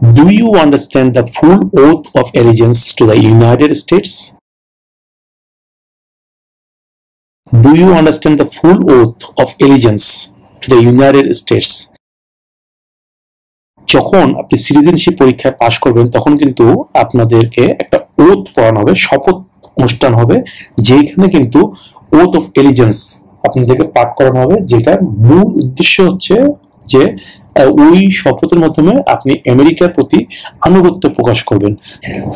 Do you understand the full oath of allegiance to the United States? Do you understand the full oath of allegiance to the United States? যখন আপনি citizenship পরীক্ষায় পাশ করবেন তখন কিন্তু আপনাদেরকে একটা oath পড়ানো হবে, শপথ অনুষ্ঠান হবে, যেখানে কিন্তু ওথ অফ এলিজেন্স আপনাদেরকে পাঠ করানো হবে, যেটার মূল উদ্দেশ্য হচ্ছে যে ওই শপথের মাধ্যমে আপনি আমেরিকার প্রতি আনুগত্য প্রকাশ করবেন।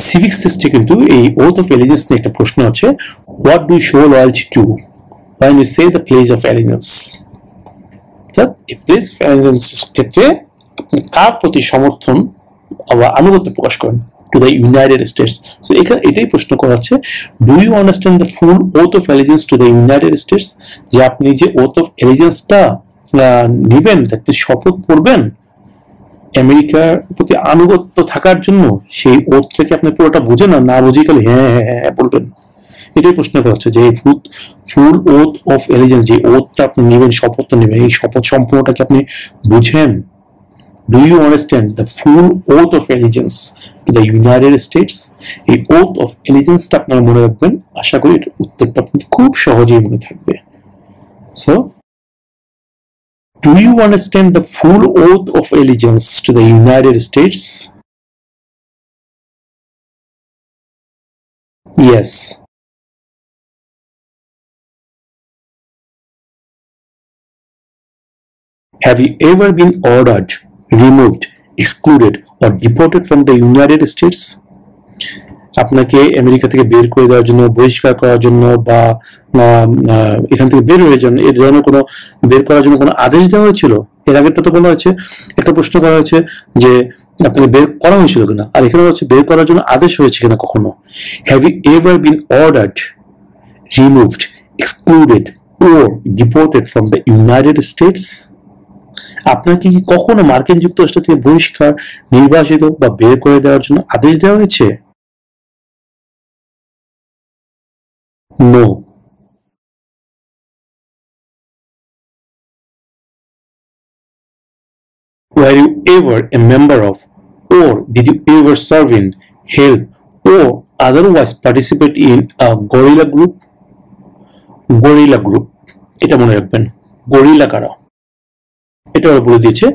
সিভিক্স টেস্টে কিন্তু এই ওথ অফ এলিজেন্স নিয়ে একটা প্রশ্ন আছে, what do show loyalty to when you say the pledge of allegiance? এই pledge of allegiance ক্ষেত্রে আপনি কার প্রতি সমর্থন বা আনুগত্য প্রকাশ করেন? To the United States. So এখানে এটাই প্রশ্ন করা হচ্ছে, do you understand the full oath of allegiance to the United States? যে আপনি যে ওথ অফ অ্যালিজেন্সটা নেবেন, আপনি শপথ করবেন আমেরিকার প্রতি আনুগত্য থাকার জন্য, সেই ওথটাকে আপনি পুরোটা বুঝেন না বুঝে গেলে হ্যাঁ হ্যাঁ হ্যাঁ বলবেন। এটাই প্রশ্ন করা হচ্ছে যে ফুল ওথ অফ অ্যালিজেন্স, যে ওথটা আপনি নেবেন, শপথটা নেবেন, এই শপথ সম্পূর্ণটাকে আপনি বুঝেন। Do you understand the full oath of allegiance to the United States? এই oath of allegiance টা আপনারা মনে রাখবেন, আশা করি এর উত্তরটা আপনাদের খুব সহজেই মনে থাকবে। So, do you understand the full oath of allegiance to the United States? Yes. Have you ever been ordered, removed, excluded or deported from the United States? আপনাকে আমেরিকা থেকে বের করে দেওয়ার জন্য, বহিষ্কার করার জন্য বা এখান থেকে বের হয়ে যান, এর জন্য কোনো বের করার জন্য কোনো আদেশ দেওয়া হয়েছিল? এর আগেরটা তো বলা হয়েছে, একটা প্রশ্ন করা হয়েছে যে আপনাকে বের করা হয়েছিল কিনা, আর এখানে হচ্ছে বের করার জন্য আদেশ হয়েছে কিনা কখনো। Have you ever been ordered, removed, excluded or deported from the United States? আপনাকে কি কখনো মার্কিন যুক্তরাষ্ট্র থেকে বহিষ্কার, নির্বাসিত বা বের করে দেওয়ার জন্য আদেশ দেওয়া হয়েছে? No. Were you ever a member of, or did you ever serve in, help or otherwise participate in a guerrilla group? Guerrilla group, এটা মনে রাখবেন। গরিলা কারা? এটা ওরা বলে দিয়েছে,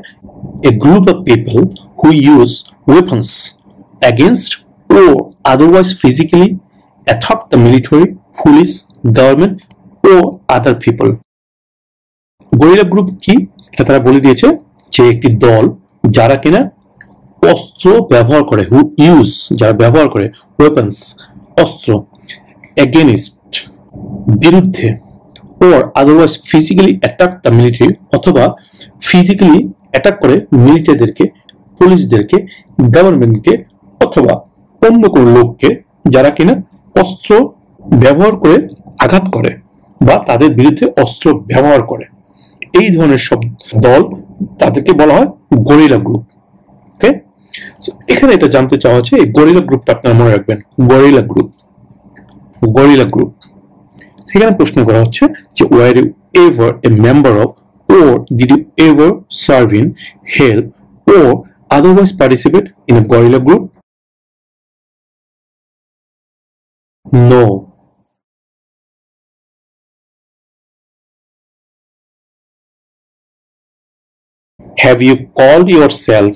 a group of people who use weapons against or otherwise physically attack the military, police, government or other people. Gorilla group কি এটা তারা বলে দিয়েছে যে একটি দল যারা কিনা অস্ত্র ব্যবহার করে, who use, যারা ব্যবহার করে, weapons, অস্ত্র, against, বিরুদ্ধে, or otherwise physically attack the military, অথবা ফিজিক্যালি অ্যাটাক করে মিলিটারিদেরকে, পুলিশদেরকে, গভর্নমেন্টকে অথবা অন্য কোনো লোককে যারা কিনা অস্ত্র ব্যবহার করে আঘাত করে বা তাদের বিরুদ্ধে অস্ত্র ব্যবহার করে, এই ধরনের সব দল, তাদেরকে বলা হয় গরিলা গ্রুপ। ওকে, এখানে এটা জানতে চাওয়া হচ্ছে, এই গরিলা গ্রুপটা আপনারা মনে রাখবেন, গরিলা গ্রুপ, গরিলা গ্রুপ। সেখানে প্রশ্ন করা হচ্ছে যে were you ever a member of, or did you ever serve in, help or otherwise participate in a guerrilla group? No. Have you called yourself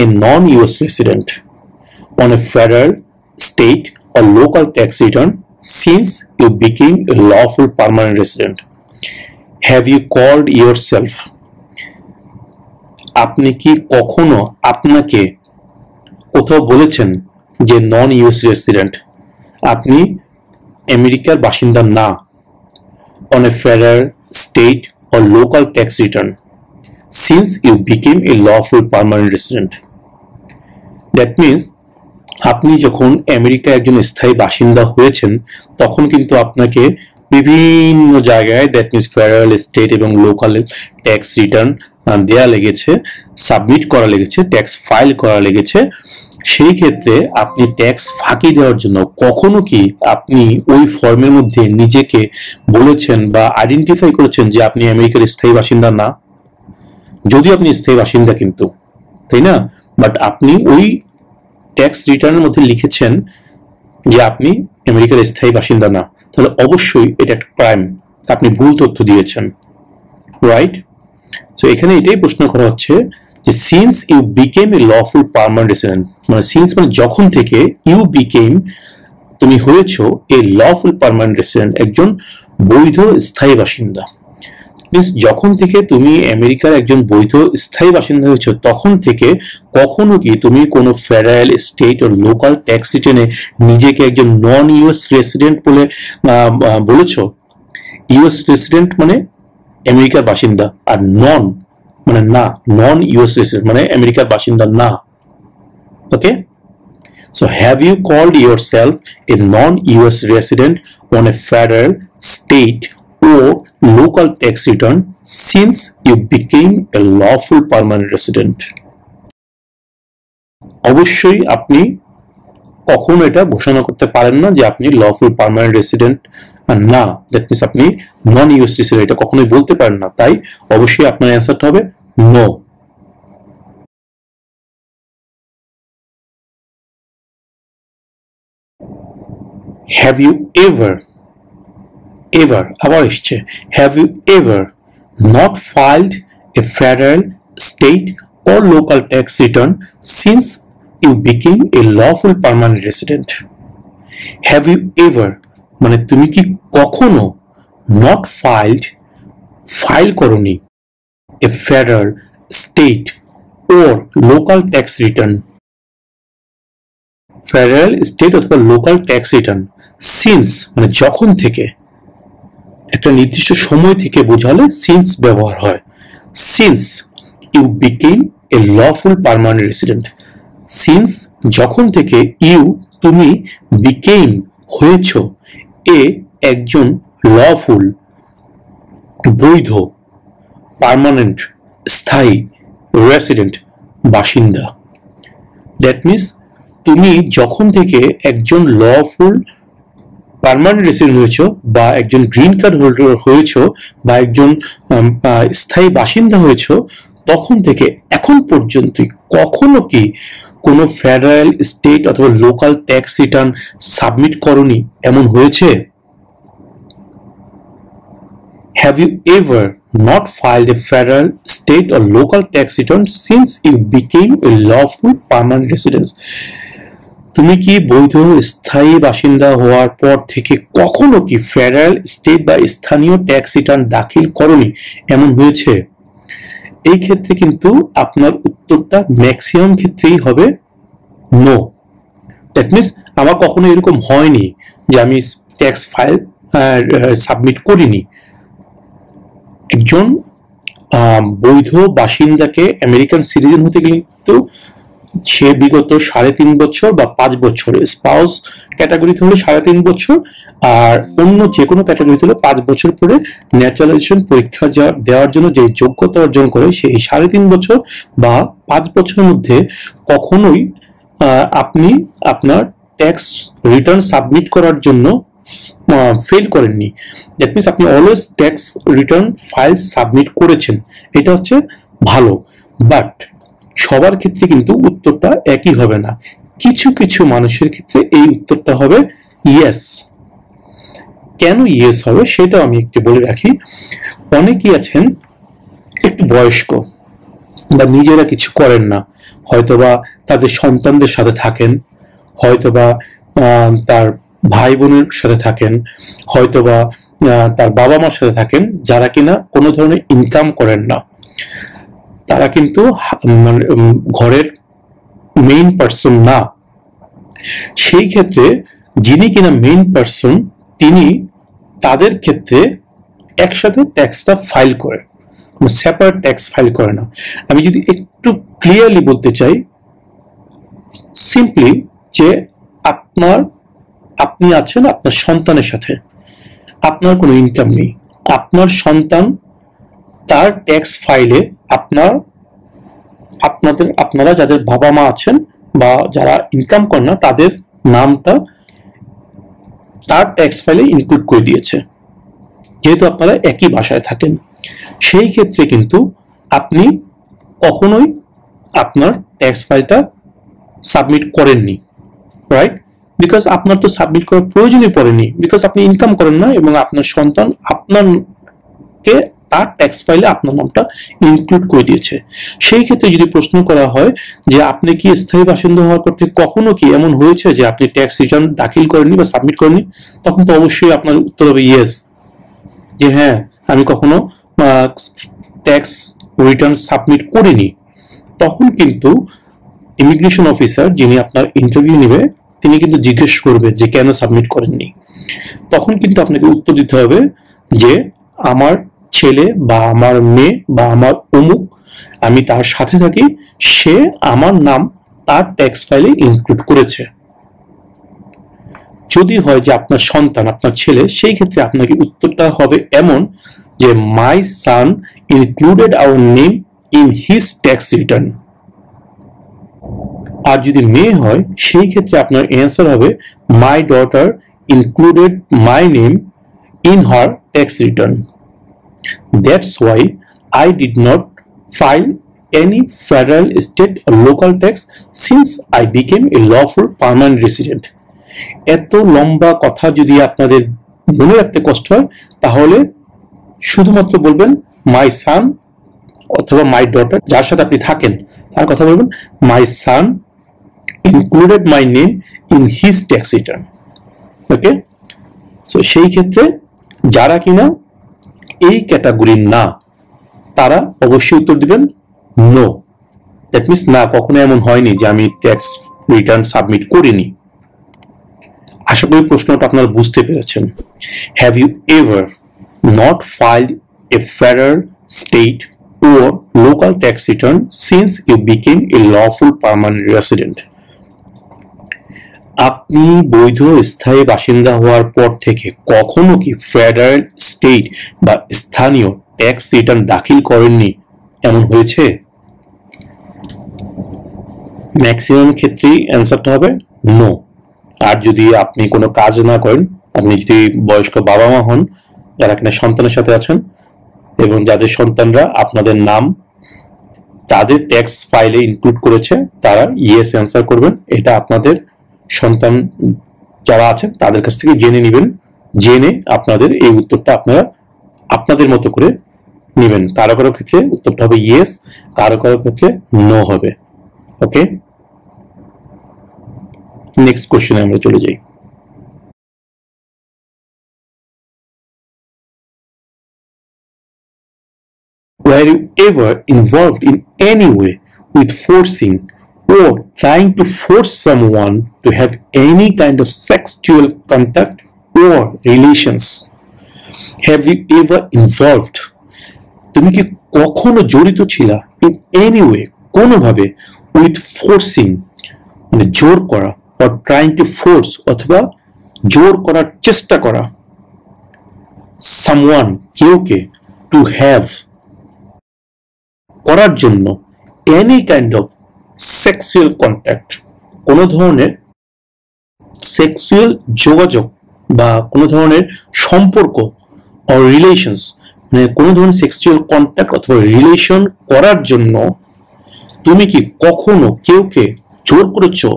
a non-US resident on a federal, state or local tax return since you became a lawful permanent resident? Have you called yourself? আপনি কি কখনো আপনাকে কোথাও বলেছেন যে নন US resident, আপনি আমেরিকার বাসিন্দা না, on a federal, state or local tax return since you became a lawful permanent resident? That means আপনি যখন আমেরিকায় একজন স্থায়ী বাসিন্দা হয়েছেন তখন কিন্তু আপনাকে বিভিন্ন জায়গায়, দ্যাট মিনস ফেডারেল, স্টেট এবং লোকাল ট্যাক্স রিটার্ন দেয়া লেগেছে, সাবমিট করা লেগেছে, ট্যাক্স ফাইল করা লেগেছে। সেই ক্ষেত্রে আপনি ট্যাক্স ফাঁকি দেওয়ার জন্য কখনো কি আপনি ওই ফর্মের মধ্যে নিজেকে বলেছেন বা আইডেন্টিফাই করেছেন যে আপনি আমেরিকার স্থায়ী বাসিন্দা না? যদিও আপনি স্থায়ী বাসিন্দা কিন্তু, তাই না? বাট আপনি ওই ট্যাক্স রিটার্নের মধ্যে লিখেছেন যে আপনি আমেরিকার স্থায়ী বাসিন্দা না, তাহলে অবশ্যই এটা একটা ক্রাইম, আপনি ভুল তথ্য দিয়েছেন, রাইট? সো এখানে এটাই প্রশ্ন করা হচ্ছে যে since you became a lawful permanent resident, মানে সিন্স মানে যখন থেকে, ইউ বিকেম তুমি হয়েছো এ লফুল পার্মানেন্ট রেসিডেন্ট একজন বৈধ স্থায়ী বাসিন্দা। মিন্স যখন থেকে তুমি আমেরিকার একজন বৈধ স্থায়ী বাসিন্দা হয়েছো তখন থেকে কখনো কি তুমি কোনো ফেডারেল, স্টেট ও লোকাল ট্যাক্স রিটার্নে নিজেকে একজন নন ইউএস রেসিডেন্ট বলে বলেছো? ইউএস রেসিডেন্ট মানে আমেরিকার বাসিন্দা, আর নন মানে না, নন ইউএস রেসিডেন্ট মানে আমেরিকার বাসিন্দা না। ওকে, so have you called yourself a non-US resident on a federal, state or local tax return since you became a lawful permanent resident? অবশ্যই আপনি কখনো এটা ঘোষণা করতে পারেন না যে আপনি লফুল পার্মানেন্ট রেসিডেন্ট না, দ্যাট মিন্স আপনি নন ইউএস রেসিডেন্ট, এটা কখনোই বলতে পারেন না। তাই অবশ্যই আপনার অ্যান্সারটা হবে নো। Have you ever আবার এসছে, have you ever not filed a federal, state or local tax return since you became a lawful permanent resident? Have you ever মানে তুমি কি কখনো not filed, ফাইল করনি, a federal, state or local tax return, federal, state অথবা local tax return, since মানে যখন থেকে, একটা নির্দিষ্ট সময় থেকে বোঝালে সিন্স ব্যবহার হয়। Since you became a lawful permanent resident, since যখন থেকে, ইউ তুমি, বিকেম হয়েছ, এ একজন লফুল বৈধ, পার্মানেন্ট স্থায়ী, রেসিডেন্ট বাসিন্দা। দ্যাট মিনস তুমি যখন থেকে একজন লফুল পার্মানেন্ট রেসিডেন্ট হয়েছ বা একজন গ্রিন কার্ড হোল্ডার হয়েছ বা একজন স্থায়ী বাসিন্দা হয়েছ তখন থেকে এখন পর্যন্ত কখনো কি কোনো ফেডারেল, স্টেট অথবা লোকাল ট্যাক্স রিটার্ন সাবমিট করনি এমন হয়েছে? Have you ever not filed a federal, state or local tax return since you became a lawful permanent resident? তুমি কি বৈধ স্থায়ী বাসিন্দা হওয়ার পর থেকে কখনো কি ফেডারেল, স্টেট বা স্থানীয় ট্যাক্স রিটার্ন দাখিল করনি এমন হয়েছে? এই ক্ষেত্রে কিন্তু আপনার উত্তরটা ম্যাক্সিমাম ক্ষেত্রেই হবে নো। দ্যাট মিনস আমার কখনো এরকম হয়নি যে আমি ট্যাক্স ফাইল সাবমিট করিনি। একজন বৈধ বাসিন্দাকে আমেরিকান সিটিজেন হতে গেলে কিন্তু সে বিগত 3.5 বছর বা 5 বছর, স্পাউস ক্যাটাগরিতে হলে 3.5 বছর, আর অন্য যে কোনো ক্যাটাগরিতে হলে 5 বছর পরে ন্যাচারালাইজেশন পরীক্ষা দেওয়ার জন্য যে যোগ্যতা অর্জন করে সেই 3.5 বছর বা 5 বছরের মধ্যে কখনোই আপনি আপনার ট্যাক্স রিটার্ন সাবমিট করার জন্য ফেল করেননি। দ্যাট মিনস আপনি always tax return file submit করেছেন, এটা হচ্ছে ভালো। বাট সবার ক্ষেত্রে কিন্তু উত্তরটা একই হবে না, কিছু কিছু মানুষের ক্ষেত্রে এই উত্তরটা হবে ইয়েস। কেন ইয়েস হবে সেটাও আমি একটু বলে রাখি। অনেকেই আছেন একটু বয়স্ক বা নিজেরা কিছু করেন না, হয়তোবা তাদের সন্তানদের সাথে থাকেন, হয়তোবা তার ভাই বোনের সাথে থাকেন, হয়তোবা তার বাবা মার সাথে থাকেন, যারা কিনা কোনো ধরনের ইনকাম করেন না। তারা কিন্তু ঘরের মেইন পার্সন না। সেই ক্ষেত্রে যিনি কিনা মেইন পার্সন তিনি তাদের ক্ষেত্রে একসাথে ট্যাক্সটা ফাইল করে, সেপারেট ট্যাক্স ফাইল করে না। আমি যদি একটু ক্লিয়ারলি বলতে চাই, সিম্পলি যে আপনি আছেন আপনার সন্তানের সাথে, আপনার কোনো ইনকাম নেই, আপনার সন্তান তার ট্যাক্স ফাইলে আপনারা যাদের বাবা মা আছেন বা যারা ইনকাম করেন না তাদের নামটা তার ট্যাক্স ফাইলে ইনক্লুড করে দিয়েছে, যেহেতু আপনারা একই বাসায় থাকেন। সেই ক্ষেত্রে কিন্তু আপনি কখনোই আপনার ট্যাক্স ফাইলটা সাবমিট করেননি, রাইট? বিকজ আপনার তো সাবমিট করার প্রয়োজনই পড়েনি, বিকজ আপনি ইনকাম করেন না এবং আপনার সন্তান আপনাকে তার ট্যাক্স ফাইলে আপনার নামটা ইনক্লুড করে দিয়েছে। সেই ক্ষেত্রে যদি প্রশ্ন করা হয় যে আপনি কি স্থায়ী বাসিন্দা হওয়ার পর থেকে কখনো কি এমন হয়েছে যে আপনি ট্যাক্স রিটার্ন দাখিল করেননি বা সাবমিট করেননি, তখন তো অবশ্যই আপনার উত্তর হবে ইয়েস, যে হ্যাঁ আমি কখনো ট্যাক্স রিটার্ন সাবমিট করিনি। তখন কিন্তু ইমিগ্রেশন অফিসার যিনি আপনার ইন্টারভিউ নেবে তিনি কিন্তু জিজ্ঞেস করবে যে কেন সাবমিট করেননি। তখন কিন্তু আপনাকে উত্তর দিতে হবে যে আমার ছেলে বা আমার মেয়ে বা আমার অমুক, আমি তার সাথে থাকি, সে আমার নাম তার ট্যাক্স ফাইলে ইনক্লুড করেছে। যদি হয় যে আপনার সন্তান, আপনার ছেলে, সেই ক্ষেত্রে আপনাকে উত্তরটা হবে এমন যে my son included our name in his tax return. আর যদি মেয়ে হয় সেই ক্ষেত্রে আপনার অ্যান্সার হবে my daughter included my name in her tax return. That's why I did not file any federal, state or local tax since I became a lawful permanent resident. এত লম্বা কথা যদি আপনাদের মনে রাখতে কষ্ট হয় তাহলে শুধুমাত্র বলবেন মাই সান অথবা মাই ডটার, যার সাথে আপনি থাকেন তার কথা বলবেন my son included my name in his tax return. Okay, so সেই ক্ষেত্রে যারা কিনা এই ক্যাটাগরির না তারা অবশ্যই উত্তর দিবেন নো। দ্যাট মিনস না, কখনো এমন হয়নি যে আমি ট্যাক্স রিটার্ন সাবমিট করিনি। আশা করি প্রশ্নটা আপনারা বুঝতে পেরেছেন। Have you ever not filed a federal, state or local tax return since you became a lawful permanent resident? আপনি বৈধ স্থায়ী বাসিন্দা হওয়ার পর থেকে কখনো কি ফেডারেল, স্টেট বা স্থানীয় ট্যাক্স রিটার্ন দাখিল করেননি, এমন হয়েছে? ম্যাক্সিমাম ক্ষেত্রেই অ্যান্সারটা হবে নো। আর যদি আপনি কোনো কাজ না করেন, আপনি যদি বয়স্ক বাবা মা হন যারা কিনা সন্তানের সাথে আছেন এবং যাদের সন্তানরা আপনাদের নাম তাদের ট্যাক্স ফাইলে ইনক্লুড করেছে, তারা ইয়েস অ্যান্সার করবেন। এটা আপনাদের সন্তান যারা আছেন তাদের কাছ থেকে জেনে নেবেন, জেনে আপনাদের এই উত্তরটা আপনারা আপনাদের মতো করে নেবেন। কারো কারো ক্ষেত্রে উত্তরটা হবে ইয়েস, কারো কারো ক্ষেত্রে নো হবে। ওকে, নেক্সট কোশ্চেনে আমরা চলে যাই। Were you ever involved in any way with forcing or trying to force someone to have any kind of sexual contact or relations? Have you ever involved? তুমি কি কখনো জড়িত ছিলা in any way, কোনোভাবে, with forcing মানে জোর করা, or trying to force অথবা জোর করার চেষ্টা করা, someone কেউকে, to have করার জন্য, any kind of sexual contact, কোনো ধরনের সেক্সুয়াল যোগাযোগ বা কোনো ধরনের সম্পর্ক, অর রিলেশনস মানে কোনো ধরনের সেক্সুয়াল কন্ট্যাক্ট অথবা রিলেশন করার জন্য তুমি কি কখনো কেউকে জোর করেছো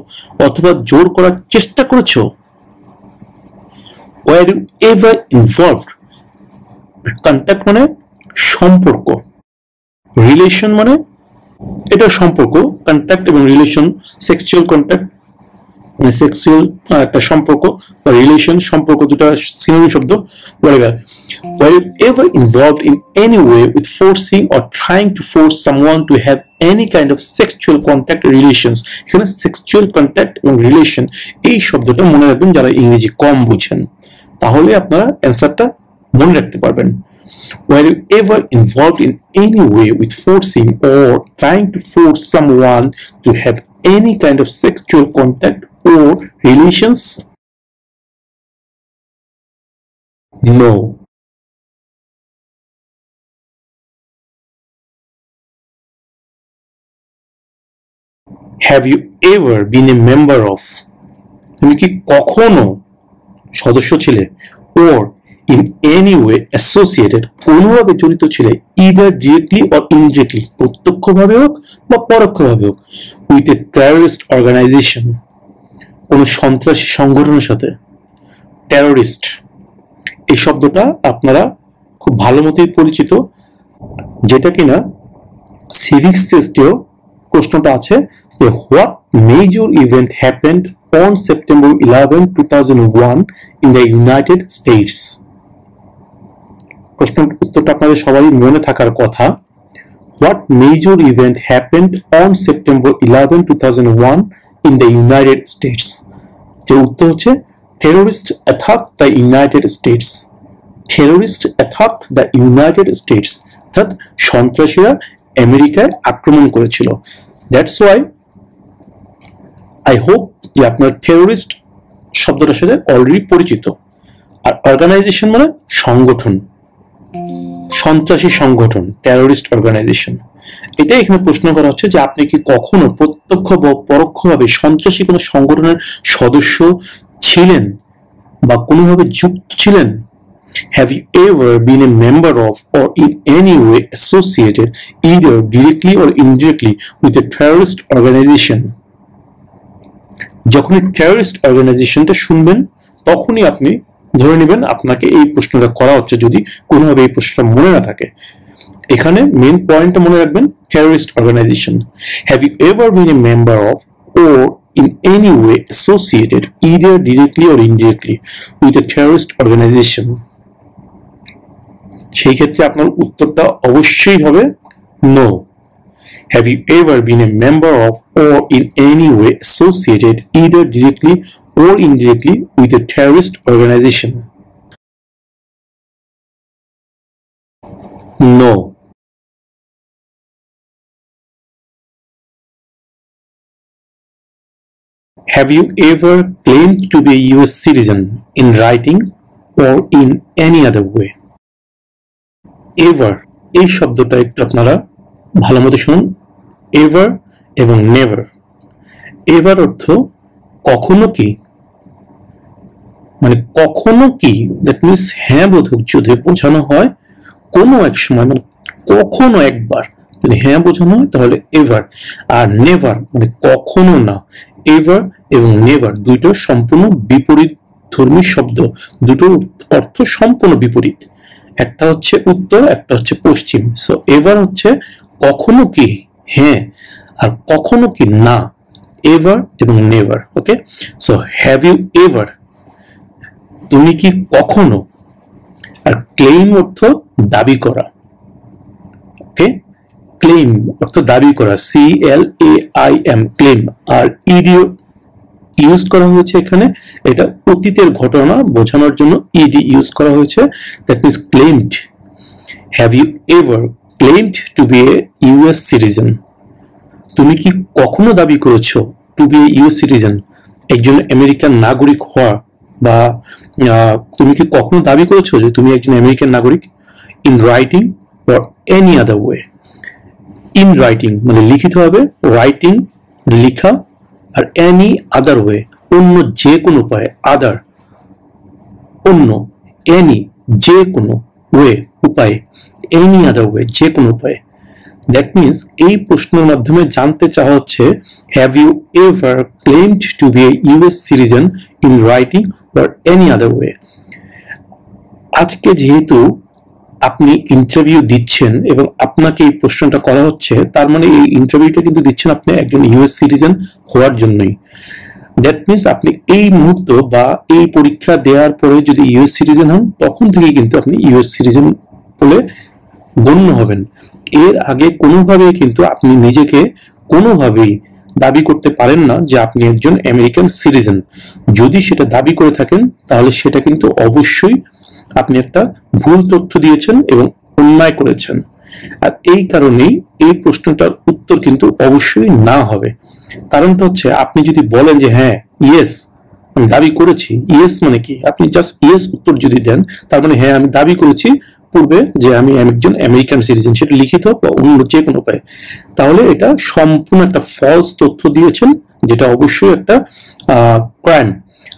অথবা জোর করার চেষ্টা করেছো? Were you ever involved? Contact মানে সম্পর্ক, রিলেশন মানে এটা সম্পর্ক, কন্ট্যাক্ট এবং রিলেশন, সেক্সুয়াল কন্ট্যাক্ট মানে সেক্সুয়াল একটা সম্পর্ক বা রিলেশন, সম্পর্ক দুটো সিনোনিম শব্দ। whatever, were you ever involved in any way with forcing or trying to force someone to have any kind of sexual contact or relations? এখানে sexual contact এবং relation এই শব্দটা মনে রাখবেন যারা ইংরেজি কম বুঝেন, তাহলে আপনারা অ্যান্সারটা মনে রাখতে পারবেন। Were you ever involved in any way with forcing or trying to force someone to have any kind of sexual contact or relations? No. Have you ever been a member of? তুমি কি কখনো সদস্য ছিলে or in any way associated কোনোভাবে জড়িত ছিলে either directly or indirectly প্রত্যক্ষভাবে হোক বা পরোক্ষভাবে হোক with a terrorist organization কোন সন্ত্রাসী সংগঠনের সাথে টেররিস্ট এই শব্দটা আপনারা খুব ভালো মতোই পরিচিত যেটা কিনা সিভিক্স টেস্টেও প্রশ্নটা আছে যে what major event happened on September 11, 2001 in the United States প্রশ্নের উত্তরটা আপনাদের সবারই মনে থাকার কথা What major event happened on September 11, 2001 in the United States যে উত্তর হচ্ছে terrorist attacked the United States terrorist attacked the United States অর্থাৎ সন্ত্রাসীরা আমেরিকায় আক্রমণ করেছিল That's why I hope যে আপনার টেররিস্ট শব্দটার সাথে অলরেডি পরিচিত আর অর্গানাইজেশন মানে সংগঠন সন্ত্রাসী সংগঠন টেররিস্ট অর্গানাইজেশন এটা এখানে প্রশ্ন করা হচ্ছে যে আপনি কি কখনো প্রত্যক্ষ বা পরোক্ষভাবে সন্ত্রাসী কোনো সংগঠনের সদস্য ছিলেন বা কোনোভাবে যুক্ত ছিলেন Have you ever been a member of or in any way associated either directly or indirectly with a terrorist organization যখনই টেররিস্ট অর্গানাইজেশনটা শুনবেন তখনই আপনি ধরে নেবেন আপনাকে এই প্রশ্নটা করা হচ্ছে যদি কোনোভাবে এই প্রশ্নটা মনে না থাকে এখানে মেইন পয়েন্টটা মনে রাখবেন terrorist organisation have you ever been a member of or in any way associated either directly or indirectly with a terrorist organization সেই ক্ষেত্রে আপনার উত্তরটা অবশ্যই হবে no Have you ever been a member of or in any way associated either directly or indirectly with a terrorist organization? No. Have you ever claimed to be a US citizen in writing or in any other way? Ever এই শব্দটা একটু আপনারা ভালো মতো শুনুন ever এবং never ever অর্থ কখনো কি মানে কখনো কি দ্যাট মিনস হ্যাঁ বোধক যদি বোঝানো হয় কোনো এক সময় মানে কখনো একবার যদি হ্যাঁ বোঝানো হয় তাহলে এভার আর নেভার মানে কখনো না এভার এবং নেভার দুইটো সম্পূর্ণ বিপরীত ধর্মী শব্দ দুটোর অর্থ সম্পূর্ণ বিপরীত একটা হচ্ছে উত্তর একটা হচ্ছে পশ্চিম সো এভার হচ্ছে কখনো কি হ্যাঁ আর কখনো কি না এভার এবং never okay so have you ever তুমি কি কখনো আর ক্লেইম অর্থ দাবি করা ওকে ক্লেইম অর্থ দাবি করা CLAIM claim R E D use করা হয়েছে এখানে এটা অতীতের ঘটনা বোঝানোর জন্য ইডি ইউজ করা হয়েছে that means claimed have you ever claimed to be a US citizen তুমি কি কখনো দাবি করেছো to be a US citizen একজন আমেরিকান নাগরিক হওয়া বা তুমি কি কখনো দাবি করেছো যে তুমি একজন আমেরিকান নাগরিক in writing or any other way in writing মানে লিখিত হবে writing লেখা আর any other way অন্য যে কোনো উপায়ে other অন্য any যে কোনো way উপায়ে any other way যে কোনো উপায়ে that means এই প্রশ্নের মাধ্যমে জানতে চাওয়া হচ্ছে have you ever claimed to be a US citizen in writing or any other way আজকে যেহেতু আপনি ইন্টারভিউ দিচ্ছেন এবং আপনাকে এই প্রশ্নটা করা হচ্ছে তার মানে এই ইন্টারভিউটা কিন্তু দিচ্ছেন আপনি একজন US সিটিজেন হওয়ার জন্যই দ্যাট মিন্স আপনি এই মুহূর্ত বা এই পরীক্ষা দেওয়ার পরে যদি US সিটিজেন হন তখন থেকেই কিন্তু আপনি US সিটিজেন বলে গণ্য হবেন এর আগে কোনোভাবেই কিন্তু আপনি নিজেকে কোনোভাবেই দাবি করতে পারেন না যে আপনি একজন আমেরিকান সিটিজেন যদি সেটা দাবি করে থাকেন তাহলে সেটা কিন্তু অবশ্যই আপনি একটা ভুল তথ্য দিয়েছেন এবং অন্যায় করেছেন আর এই কারণেই এই প্রশ্নটার উত্তর কিন্তু অবশ্যই না হবে কারণটা হচ্ছে আপনি যদি বলেন যে হ্যাঁ ইয়েস আমি দাবি করেছি ইয়েস মানে কি আপনি জাস্ট ইয়েস উত্তর যদি দেন তার মানে হ্যাঁ আমি দাবি করেছি পূর্বে যে আমি একজন আমেরিকান সিটিজেন সেটা লিখিত বা অন্য যে কোনো উপায়ে তাহলে এটা সম্পূর্ণ একটা ফলস তথ্য দিয়েছেন যেটা অবশ্যই একটা ক্রাইম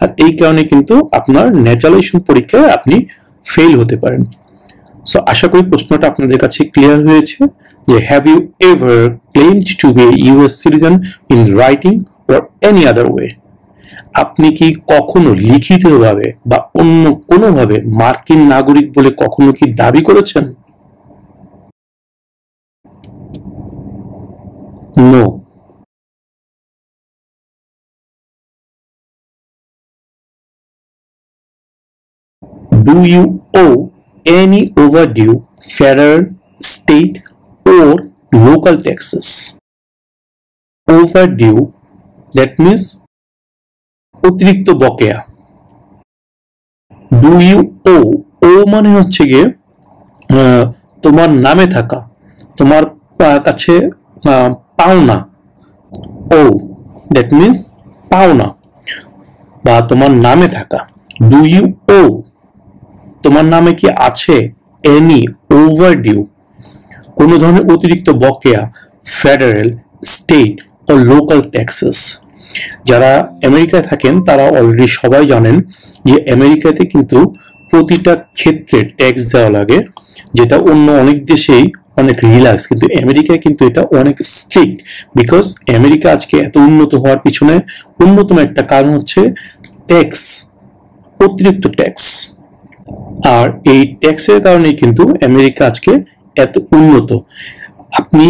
আর এই কারণে কিন্তু আপনার ন্যাচারালাইজেশন পরীক্ষায় আপনি ফেল হতে পারেন। সো আশা করি প্রশ্নটা আপনাদের কাছে ক্লিয়ার হয়েছে যে have you ever claimed to be a US citizen in writing or any other way? আপনি কি কখনো লিখিতভাবে বা অন্য কোনোভাবে মার্কিন নাগরিক বলে কখনো কি দাবি করেছেন? No. Do you owe any overdue federal, state or local taxes? Overdue, that means অতিরিক্ত বকেয়া। Do you owe, ও মানে হচ্ছে গিয়ে তোমার নামে থাকা, তোমার কাছে পাওনা। ও দ্যাট মিন্স পাওনা বা তোমার নামে থাকা। ডু ইউ ও, তোমার নামে কি আছে এনি ওভারডিউ, কোনো ধরনের অতিরিক্ত বকেয়া, ফেডারেল, স্টেট ও লোকাল ট্যাক্সেস। যারা আমেরিকায় থাকেন তারা অলরেডি সবাই জানেন যে আমেরিকাতে কিন্তু প্রতিটা ক্ষেত্রে ট্যাক্স দেওয়া লাগে, যেটা অন্য অনেক দেশেই অনেক রিল্যাক্স, কিন্তু আমেরিকায় কিন্তু এটা অনেক স্ট্রিক্ট। বিকজ আমেরিকা আজকে এত উন্নত হওয়ার পিছনে অন্যতম একটা কারণ হচ্ছে ট্যাক্স, অতিরিক্ত ট্যাক্স। আর এই ট্যাক্সের কারণেই কিন্তু আমেরিকা আজকে এত উন্নত। আপনি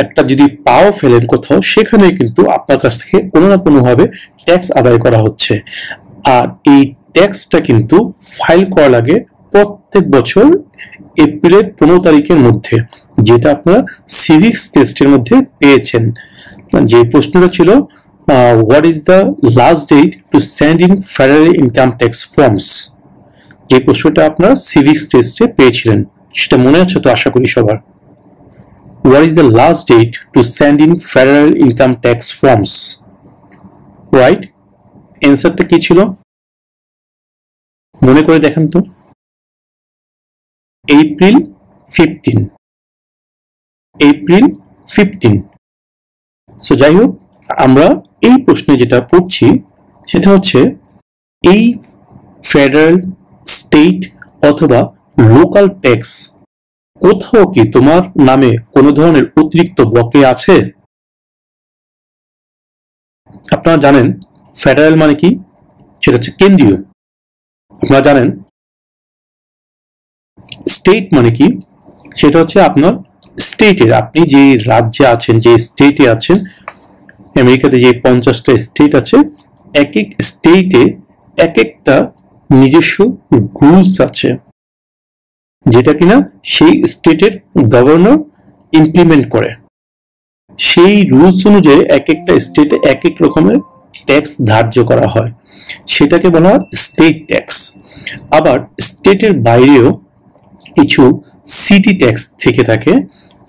একটা যদি পাও ফেলেন কোথাও, সেখানে কিন্তু আপনার কাছ থেকে কোনো না কোনো ভাবে ট্যাক্স আদায় করা হচ্ছে। আর এই ট্যাক্সটা কিন্তু ফাইল করা লাগে প্রত্যেক বছর এপ্রিলের 15 তারিখের মধ্যে, যেটা আপনারা সিভিক্স টেস্টের মধ্যে পেয়েছেন। যে প্রশ্নটা ছিল what is the last date to send in federal income tax forms, যে প্রশ্নটা আপনারা সিভিক্স টেস্টে পেয়েছিলেন, সেটা মনে আছে তো আশা করি সবার। What is the last date to send in federal income tax forms? Right? অ্যান্সারটা কি ছিল মনে করে দেখেন তো। এপ্রিল 15। এপ্রিল 15। সো যাই হোক, আমরা এই প্রশ্নে যেটা পড়ছি সেটা হচ্ছে এই ফেডারেল, স্টেট অথবা লোকাল ট্যাক্স কোথাও কি তোমার নামে কোনো ধরনের অতিরিক্ত বকেয়া আছে? আপনারা জানেন ফেডারেল মানে কি, সেটা হচ্ছে কেন্দ্রীয়। আপনারা জানেন স্টেট মানে কি, সেটা হচ্ছে আপনার স্টেটের, আপনি যে রাজ্যে আছেন, যে স্টেটে আছেন, আমেরিকাতে যে 50টা স্টেট আছে, এক এক স্টেটে এক একটা নিজস্ব রুলস আছে, যেটা কিনা সেই স্টেটের গভর্নর ইমপ্লিমেন্ট করে। সেই রুলস অনুযায়ী এক একটা স্টেটে এক এক রকমের ট্যাক্স ধার্য করা হয়, সেটাকে বলা হয় স্টেট ট্যাক্স। আবার স্টেটের বাইরেও কিছু সিটি ট্যাক্স থেকে থাকে,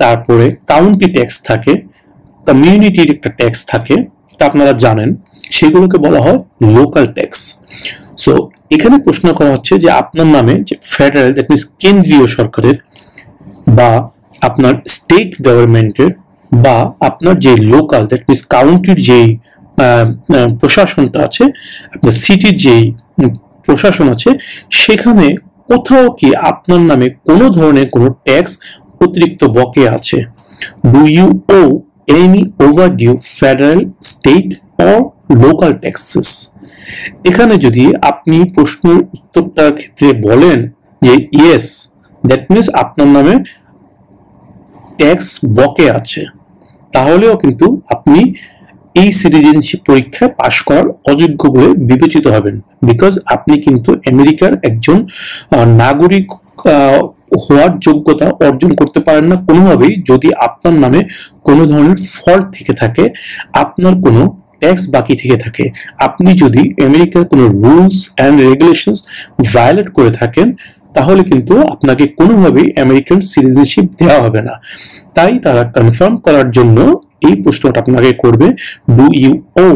তারপরে কাউন্টি ট্যাক্স থাকে, কমিউনিটির একটা ট্যাক্স থাকে, তা আপনারা জানেন, সেগুলোকে বলা হয় লোকাল ট্যাক্স। সো এখানে প্রশ্ন করা হচ্ছে যে আপনার নামে যে ফেডারেল, দ্যাট মিনস কেন্দ্রীয় সরকারের, বা আপনার স্টেট গভর্নমেন্টের, বা আপনার যে লোকাল, দ্যাট মিনস কাউন্টির যেই প্রশাসনটা আছে, আপনার সিটির যেই প্রশাসন আছে, সেখানে কোথাও কি আপনার নামে কোনো ধরনের কোনো ট্যাক্স অতিরিক্ত বকেয়া আছে? Do you owe any overdue federal, state or local taxes? এখানে যদি আপনি প্রশ্নের উত্তরটার ক্ষেত্রে বলেন যে ইয়েস, দ্যাট মিনস আপনার নামে ট্যাক্স বকে আছে, তাহলেও কিন্তু আপনি এই সিটিজেনশিপ পরীক্ষায় পাশ করার অযোগ্য বলে বিবেচিত হবেন। বিকজ আপনি কিন্তু আমেরিকার একজন নাগরিক হওয়ার যোগ্যতা অর্জন করতে পারেন না কোনোভাবেই, যদি আপনার নামে কোনো ধরনের ফল্ট থেকে থাকে, আপনার কোনো ট্যাক্স বাকি থেকে থাকে, আপনি যদি আমেরিকার কোনো রুলস অ্যান্ড রেগুলেশনস ভায়োলেট করে থাকেন, তাহলে কিন্তু আপনাকে কোনোভাবেই আমেরিকান সিটিজেনশিপ দেওয়া হবে না। তাই তারা কনফার্ম করার জন্য এই প্রশ্নটা আপনাকে করবে, do you owe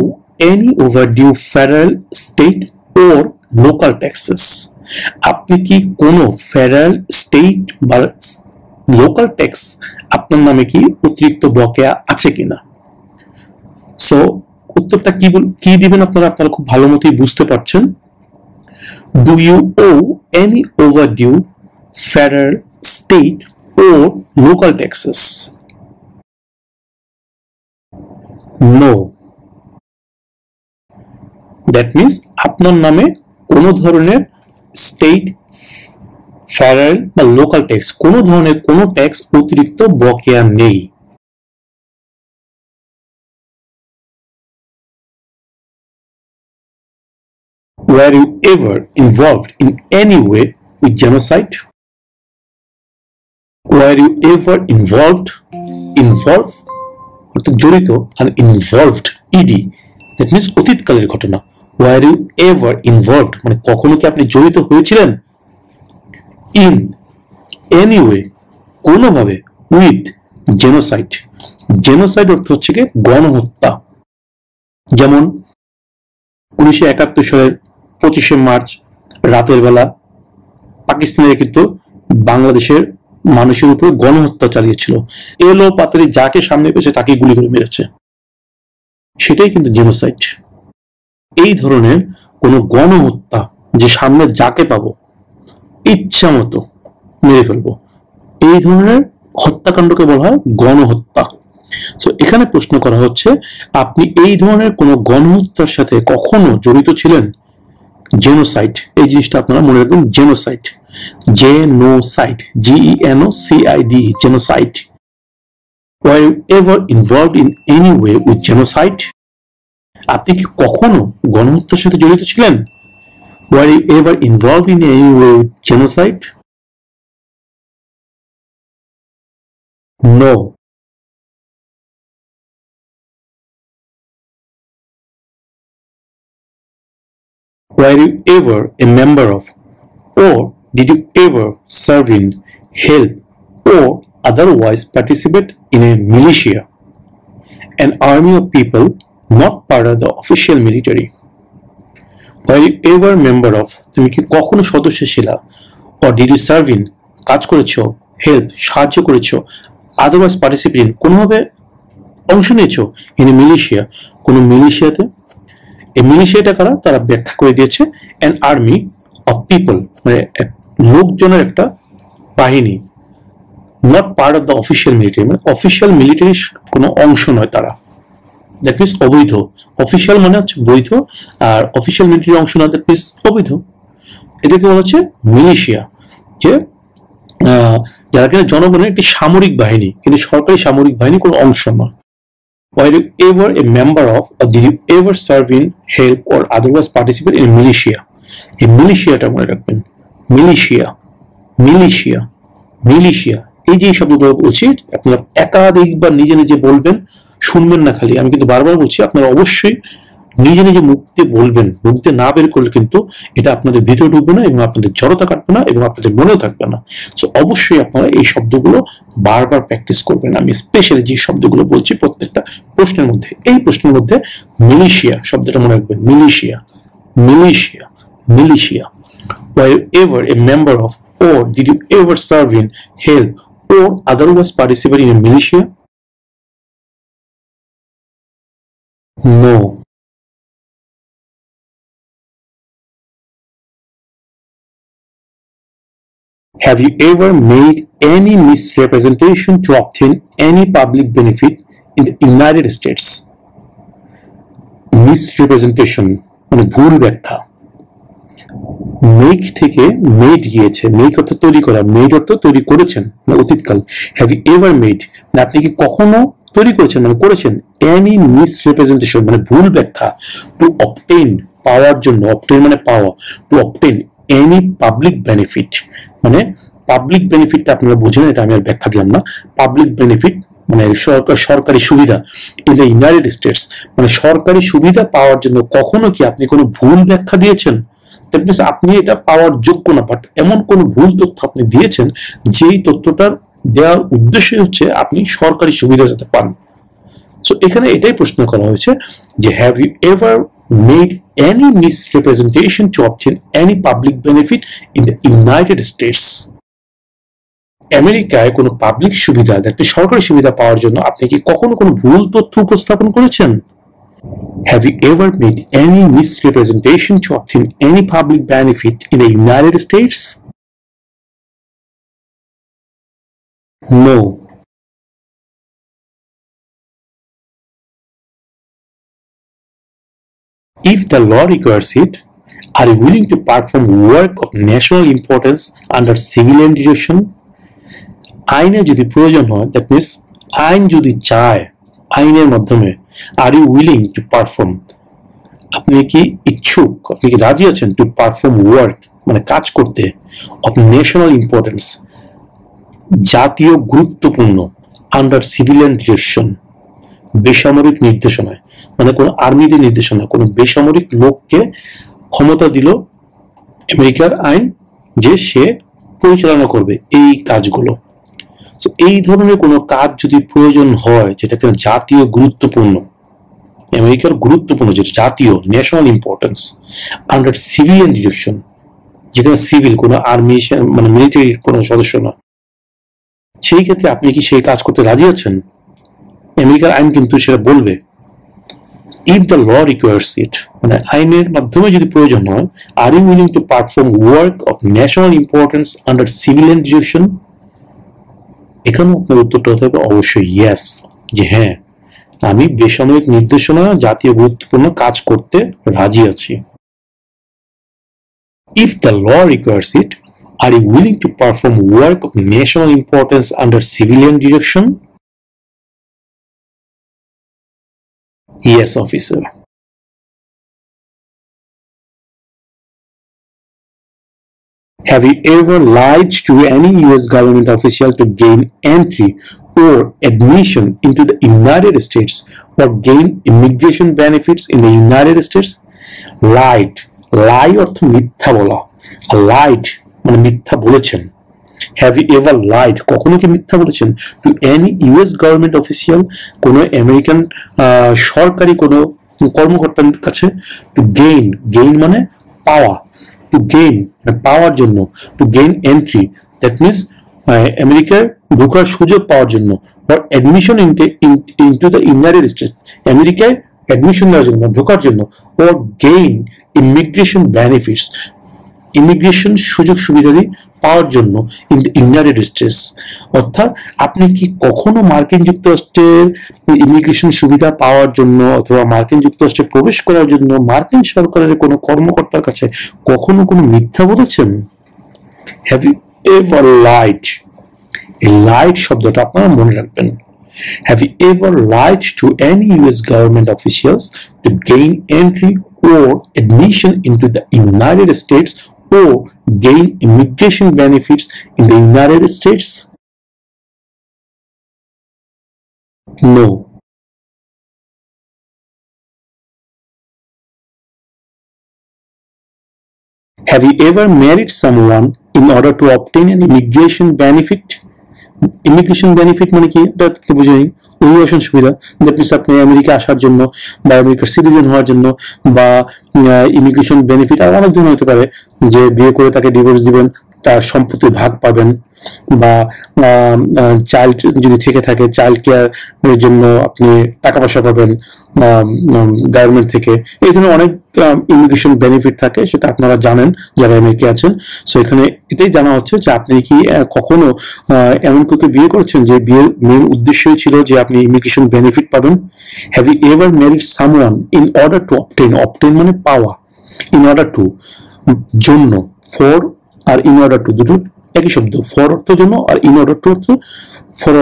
any overdue federal, state or local taxes? আপনি কি কোনো ফেডারেল, স্টেট বা লোকাল ট্যাক্স আপনার নামে কি অতিরিক্ত বকেয়া আছে কিনা? সো উত্তরটা কি দিবেন আপনারা খুব ভালো মতোই বুঝতে পারছেন। Do you owe any overdue federal, state or local taxes? No. That means আপনার নামে কোনো ধরনের স্টেট, ফেডারেল বা লোকাল ট্যাক্স, কোনো ধরনের কোনো ট্যাক্স অতিরিক্ত বকেয়া নেই। Were you ever involved in any way with genocide? Were you ever involved? Involved অর্থাৎ জড়িত, আর involved ed, that means অতীতকালের ঘটনা। Were you ever involved মানে কখনো কি আপনি জড়িত হয়েছিলেন? In any way কোনোভাবে, with genocide, genocide অর্থ হচ্ছে কি গণহত্যা। যেমন 1971 সালের 25শে মার্চ রাতের বেলা পাকিস্তানের কিন্তু বাংলাদেশের মানুষের উপর গণহত্যা চালিয়েছিল। এলো পাতারি যাকে সামনে পেয়েছে তাকে গুলি করে মেরেছে, সেটাই কিন্তু জেনোসাইড। এই ধরনের কোন গণহত্যা, যে সামনে যাকে পাবো ইচ্ছা মতো মেরে ফেলবো, এই ধরনের হত্যাকাণ্ডকে বলা হয় গণহত্যা। তো এখানে প্রশ্ন করা হচ্ছে আপনি এই ধরনের কোন গণহত্যার সাথে কখনো জড়িত ছিলেন? জেনোসাইড, এই জিনিসটা আপনারা মনে রাখবেন, genocide, genocide, GENOCID, genocide. Were you ever involved in any way with genocide? আপনি কি কখনো গণহত্যার সাথে জড়িত ছিলেন? Were you ever involved in any way with genocide? No. Were you ever a member of, or did you ever serve in, help, or otherwise participate in a militia, an army of people not part of the official military? Were you ever member of, তুমি কি কখনো সদস্য ছিলা, or did you serve in, কাজ করেছো, help, সাহায্য করেছো, otherwise participate in, কোনোভাবে অংশ নিয়েছো, in a militia, কোনো মিলিশিয়াতে? এই মিলিশিয়াটা কারা, তারা ব্যাখ্যা করে দিয়েছে an army of people, মানে লোকজনের একটা বাহিনী, not part of the official military, মানে অফিসিয়াল মিলিটারির কোনো অংশ নয় তারা। দ্যাট মিনস অবৈধ। অফিসিয়াল মানে হচ্ছে বৈধ, আর অফিসিয়াল মিলিটারির অংশ নয়, দ্যাট মিনস অবৈধ। এদেরকে বলা হচ্ছে মিলিশিয়া, যে যারা কিনা জনগণের একটি সামরিক বাহিনী, কিন্তু সরকারি সামরিক বাহিনী কোনো অংশ নয়। Were you ever a member of, or did you ever serve in, help, or otherwise participate in a militia? এই মিলিশিয়াটা মনে রাখবেন, মিলিশিয়া, মিলিশিয়া, মিলিশিয়া। এই যে শব্দগুলো বলছি আপনারা একাধিকবার নিজে নিজে বলবেন, শুনবেন না খালি, আমি কিন্তু বারবার বলছি আপনারা অবশ্যই নিজে নিজে মুখ দিয়ে বলবেন। মুখ দিয়ে না বের করলে কিন্তু এটা আপনাদের ভিতরে ঢুকবে না এবং আপনাদের জড়তা কাটবে না এবং আপনাদের মনেও থাকবে না। সো অবশ্যই আপনারা এই শব্দগুলো বারবার প্র্যাকটিস করবেন। আমি স্পেশালি যে শব্দগুলো বলছি প্রত্যেকটা প্রশ্নের মধ্যে, এই প্রশ্নের মধ্যে মিলিশিয়া শব্দটা মনে রাখবেন, militia, militia, militia. Were you ever a member of, or did you ever serve in, help, or otherwise participate in a militia? No. Have you ever made any misrepresentation to obtain any public benefit in the United States? Misrepresentation মানে ভুল ব্যাখ্যা। Make থেকে made গিয়েছে, make অর্থ তৈরি করা, made অর্থ তৈরি করেছেন মানে অতীতকাল। হ্যাভ ইউ এভার মেড মানে আপনি কি কখনো তৈরি করেছেন মানে করেছেন, এনি মিসরিপ্রেজেন্টেশন মানে ভুল ব্যাখ্যা, টু অবটেইন পাওয়ার জন্য, অবটেইন মানে পাওয়া, two obtain any public benefit মানে পাবলিক বেনিফিটটা আপনারা বুঝেন, এটা আমি আর ব্যাখ্যা দিলাম না। পাবলিক বেনিফিট মানে সরকারি সুবিধা ইন দ্য ইউনাইটেড স্টেটস মানে সরকারি সুবিধা পাওয়ার জন্য কখনো কি আপনি কোনো ভুল ব্যাখ্যা দিয়েছেন? দ্যাট মিনস আপনি এটা পাওয়ার যোগ্য না, বাট এমন কোন ভুল তথ্য আপনি দিয়েছেন যেই তথ্যটার দেওয়ার উদ্দেশ্য হচ্ছে আপনি সরকারি সুবিধা যাতে পান। সো এখানে এটাই প্রশ্ন করা হয়েছে যে have you ever made any misrepresentation to obtain any public benefit in the United States? আমেরিকায় কোনো পাবলিক সুবিধা, সরকারি সুবিধা পাওয়ার জন্য আপনি কি কখনো কোনো ভুল তথ্য উপস্থাপন করেছেন? Have you ever made any misrepresentation to obtain any public benefit in the United States? No. If the law requires it, are you willing to perform work of national importance under civilian direction? আইনে যদি প্রয়োজন হয়, that means আইন যদি চায়, আইনের মাধ্যমে are you willing to perform, আপনি কি ইচ্ছুক, আপনি কি রাজি আছেন টু পারফর্ম ওয়ার্ক মানে কাজ করতে অফ ন্যাশনাল ইম্পর্টেন্স জাতীয় গুরুত্বপূর্ণ আন্ডার সিভিলিয়ান ডিরেকশন বেসামরিক নির্দেশনায়, মানে কোনো আর্মিদের নির্দেশনা, কোনো বেসামরিক লোককে ক্ষমতা দিল আমেরিকার আইন যে সে পরিচালনা করবে এই কাজগুলো। তো এই ধরনের কোনো কাজ যদি প্রয়োজন হয় যেটা কিনা জাতীয় গুরুত্বপূর্ণ, আমেরিকার গুরুত্বপূর্ণ যেটা জাতীয় national importance under civilian direction, যেখানে সিভিল কোনো আর্মি মানে মিলিটারির কোনো সদস্য না, সেই ক্ষেত্রে আপনি কি সেই কাজ করতে রাজি আছেন? আমেরিকার আইন কিন্তু সেটা বলবে। If the law requires it, মানে আইনের মাধ্যমে যদি প্রয়োজন হয়, are you willing to perform work of national importance under civilian direction? এখানে আপনার উত্তরটা হতে হবে অবশ্যই ইয়েস, যে হ্যাঁ আমি বেসামরিক নির্দেশনা জাতীয় গুরুত্বপূর্ণ কাজ করতে রাজি আছি। If the law requires it, are you willing to perform work of national importance under civilian direction? Yes, officer. Have you ever lied to any US government official to gain entry or admission into the United States or gain immigration benefits in the United States? Lied, lie অর্থ মিথ্যা বলা, আর lied মানে মিথ্যা বলেছেন। Have you ever lied, কখনো কি মিথ্যা বলেছেন to any US government official, কোনো আমেরিকান সরকারি কোনো কর্মকর্তার কাছে, to gain মানে পাওয়া, to gain মানে পাওয়ার জন্য, to gain entry that means আমেরিকার ঢোকার সুযোগ পাওয়ার জন্য, or admission into the United States, আমেরিকায় অ্যাডমিশন নেওয়ার জন্য, ঢোকার জন্য, or gain immigration benefits, immigration সুযোগ সুবিধাদি পাওয়ার জন্য ইন দ্য ইউনাইটেড স্টেটস। অর্থাৎ আপনি কি কখনো মার্কিন যুক্তরাষ্ট্রের ইমিগ্রেশন সুবিধা পাওয়ার জন্য অথবা মার্কিন যুক্তরাষ্ট্রে প্রবেশ করার জন্য মার্কিন সরকারের কোনো কর্মকর্তার কাছে কখনো কোনো মিথ্যা বলেছেন? হ্যাভ ইউ এভার লাইড, এই লাইড শব্দটা আপনারা মনে রাখবেন। Have you ever lied to any US government officials to gain entry or admission into the United States or gain immigration benefits in the United States? No. Have you ever married someone in order to obtain an immigration benefit? Immigration benefit মানে কি, এটা বুঝে নিই, অভিবাসন সুবিধা। That means আপনি America আসার জন্য বা আমেরিকার সিটিজেন হওয়ার জন্য, বা ইমিগ্রেশন বেনিফিট আর অনেক ধরনের হতে পারে, যে বিয়ে করে তাকে ডিভোর্স দিবেন, তার সম্পত্তির ভাগ পাবেন, বা চাইল্ড যদি থেকে থাকে চাইল্ড কেয়ারের জন্য আপনি টাকা পয়সা পাবেন গভর্নমেন্ট থেকে। এই ধরনের অনেক ইমিগ্রেশন বেনিফিট থাকে, সেটা আপনারা জানেন যারা আমেরিকা আছেন। সো এখানে এটাই জানা হচ্ছে যে আপনি কি কখনো এমন কাউকে বিয়ে করেছেন যে বিয়ের মেন উদ্দেশ্যই ছিল যে আপনি ইমিগ্রেশন বেনিফিট পাবেন? Have you ever married someone in order to obtain মানে পাওয়া, ইন অর্ডার টু জন্য, ফর আর ইন অর্ডার টু দুটো একই শব্দ, ফর অর্থ জন্য আর ইন অর্ডার টু অর্থ ফর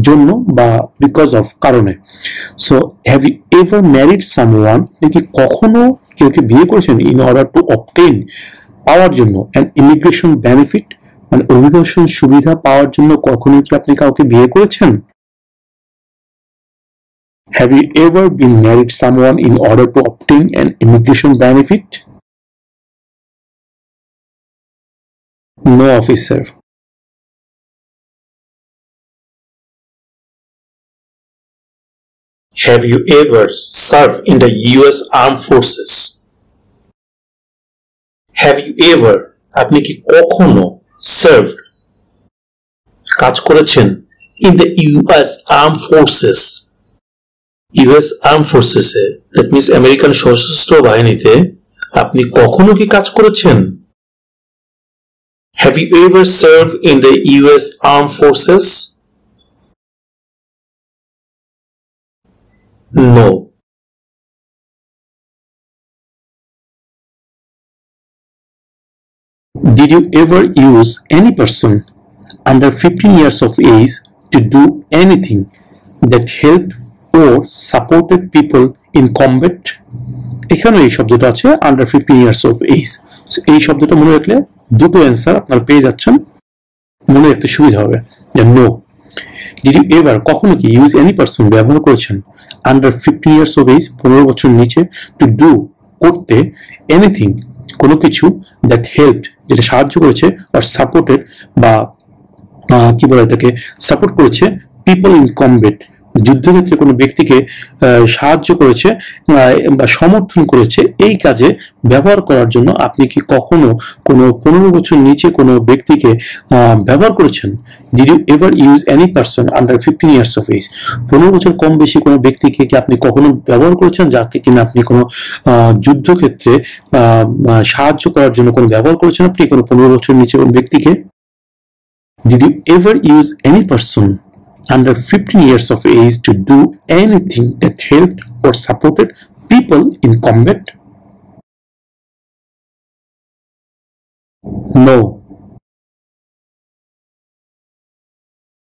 জন্য বা বিকজ অফ কারণে। So have you ever married someone, আপনি কি কখনো কেউকে বিয়ে করেছেন ইন অর্ডার টু অবটেন পাওয়ার জন্য অ্যান ইমিগ্রেশন বেনিফিট মানে অভিবাসন সুবিধা পাওয়ার জন্য কখনো কি আপনি কাউকে বিয়ে করেছেন? Have you ever been married someone in order to obtain an immigration benefit? No, officer. Have you ever served in the US Armed Forces? Have you ever, আপনি কি কখনো served কাজ করেছেন in the US Armed Forces US arm ফোর্সেসে, that means American সশস্ত্র বাহিনীতে আপনি কখনো কি কাজ করেছেন? Have you ever serve in the US arm forces? No. Did you ever use any person under 15 years of age to do anything that helped or supported people in combat? এখানে এই শব্দটা আছে আন্ডার 15 ইয়ার্স অফ এজ। এই শব্দটা মনে রাখলে দুটো answer আপনারা পেয়ে যাচ্ছেন, মনে রাখতে সুবিধা হবে। নো। ডিড ইউ এভার কখনো কি ইউজ এনি পারসন ব্যবহার করেছেন আন্ডার 15 ইয়ার্স অফ এজ 15 বছর নিচে টু ডু করতে এনিথিং কোনো কিছু দ্যাট হেল্প যেটা সাহায্য করেছে আর সাপোর্টেড বা কি বলে এটাকে সাপোর্ট করেছে পিপল ইন কমব্যাট যুদ্ধক্ষেত্রে কোনো ব্যক্তিকে সাহায্য করেছে বা সমর্থন করেছে এই কাজে ব্যবহার করার জন্য আপনি কি কখনো কোনো 15 বছর নিচে কোনো ব্যক্তিকে ব্যবহার করেছেন? Did you ever use any person under 15 years of age 15 বছর কম বেশি কোনো ব্যক্তিকে কি আপনি কখনো ব্যবহার করেছেন যাকে কিনা আপনি কোনো যুদ্ধক্ষেত্রে সাহায্য করার জন্য কোনো ব্যবহার করেছেন আপনি কোনো 15 বছর নিচে কোনো ব্যক্তিকে? Did you ever use any person under 15 years of age to do anything that helped or supported people in combat? No.